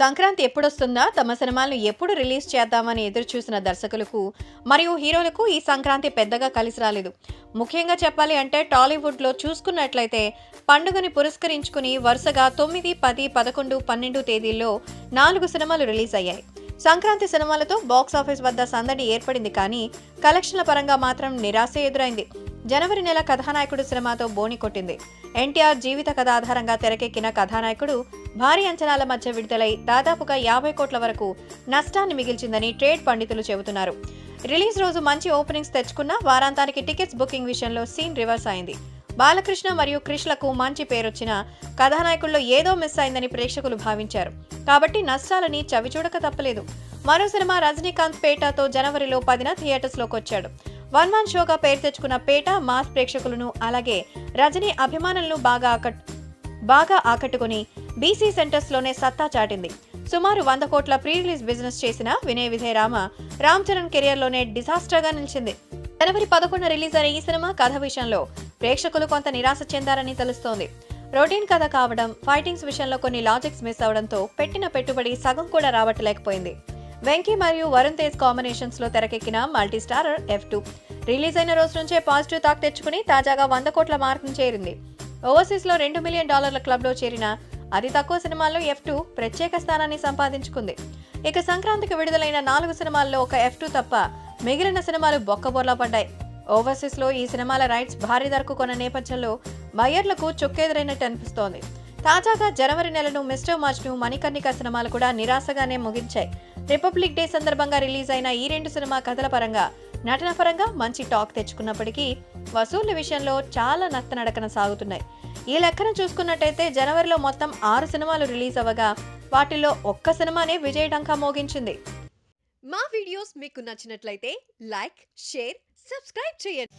సంక్రాంతి ఎప్పుడొస్తుందా, తమ సినిమాలను ఎప్పుడు రిలీజ్ చేద్దామని ఎదురుచూసిన దర్శకులకు మరియు హీరోలకు ఈ సంక్రాంతి పెద్దగా కలిసి రాలేదు. ముఖ్యంగా చెప్పాలి అంటే టాలీవుడ్లో చూసుకున్నట్లయితే పండుగని పురస్కరించుకుని వరుసగా 9, 10, 11, 12 తేదీల్లో 4 సినిమాలు రిలీజ్ అయ్యాయి. సంక్రాంతి సినిమాలతో బాక్సాఫీస్ వద్ద సందడి ఏర్పడింది, కానీ కలెక్షన్ల పరంగా మాత్రం నిరాశ ఎదురైంది. జనవరి నెల కథానాయకుడు సినిమాతో బోని కొట్టింది. ఎన్టీఆర్ జీవిత కథ ఆధారంగా తెరకెక్కిన కథానాయకుడు భారీ అంచనాల మధ్య విడుదలై దాదాపుగా 50 కోట్ల వరకు నష్టాన్ని మిగిల్చిందని ట్రేడ్ పండితులు చెబుతున్నారు. రిలీజ్ రోజు మంచి ఓపెనింగ్స్ తెచ్చుకున్న వారాంతానికి టికెట్స్ బుకింగ్ విషయంలో సీన్ రివర్స్ అయింది. బాలకృష్ణ మరియు క్రిష్లకు మంచి పేరొచ్చిన కథానాయకుల్లో ఏదో మిస్ అయిందని ప్రేక్షకులు భావించారు. కాబట్టి నష్టాలని చవిచూడక తప్పలేదు. మరో సినిమా రజనీకాంత్ పేటతో జనవరిలో 10న థియేటర్స్లోకి వచ్చాడు. వన్ మ్యాన్ షోగా పేరు తెచ్చుకున్న పేట మాస్ ప్రేక్షకులను అలాగే రజనీ అభిమానులను బాగా ఆకట్టుకుని బీసీ సెంటర్స్లోనే సత్తా చాటింది. సుమారు 100 కోట్ల ప్రీ రిలీజ్ బిజినెస్ చేసిన వినయ విధేయ రామ్ చరణ్ కెరియర్లోనే డిజాస్టర్గా నిలిచింది. జనవరి 11న రిలీజ్ అయిన ఈ సినిమా కథ విషయంలో ప్రేక్షకులు కొంత నిరాశ చెందారని తెలుస్తోంది. రొటీన్ కథ కావడం, ఫైటింగ్స్ విషయంలో కొన్ని లాజిక్స్ మిస్ అవడంతో పెట్టిన పెట్టుబడి సగం కూడా రాబట్టలేకపోయింది. వెంకీ మరియు వరుణ్ తేజ్ కాంబినేషన్స్ లో తెరకెక్కిన మల్టీ స్టారర్ F2 రిలీజ్ అయిన రోజు నుంచే పాజిటివ్ టాక్ తెచ్చుకుని తాజాగా 100 కోట్ల మార్కును చేరింది. ఓవర్సీస్ లో $2 మిలియన్ క్లబ్ లో చేరిన అతి తక్కువ సినిమాల్లో F2 ప్రత్యేక స్థానాన్ని సంపాదించుకుంది. ఇక సంక్రాంతికి విడుదలైన 4 సినిమాల్లో ఒక F2 తప్ప మిగిలిన సినిమాలు బొక్కబోర్లా పడ్డాయి. ఓవర్సీస్ లో ఈ సినిమాల రైట్స్ భారీ ధరకు కొన్న నేపథ్యంలో బయ్యర్లకు చుక్కెదురైనట్టు అనిపిస్తోంది. తాజాగా జనవరి నెలను మిస్టర్ మజ్ను, మణికర్ణిక సినిమాలు కూడా నిరాశగానే ముగించాయి. రిపబ్లిక్ డే సందర్భంగా రిలీజ్ అయిన ఈ 2 సినిమా కథల పరంగా, నటన పరంగా మంచి టాక్ తెచ్చుకున్నప్పటికీ వసూళ్ల విషయంలో చాలా నత్తనడకన సాగుతున్నాయి. ఈ లెక్కన చూసుకున్నట్టయితే జనవరిలో మొత్తం 6 సినిమాలు రిలీజ్ అవ్వగా వాటిల్లో ఒక్క సినిమానే విజయఢంకా మోగించింది. మా వీడియోస్ మీకు నచ్చినట్లయితే లైక్, షేర్, సబ్స్క్రైబ్ చేయండి.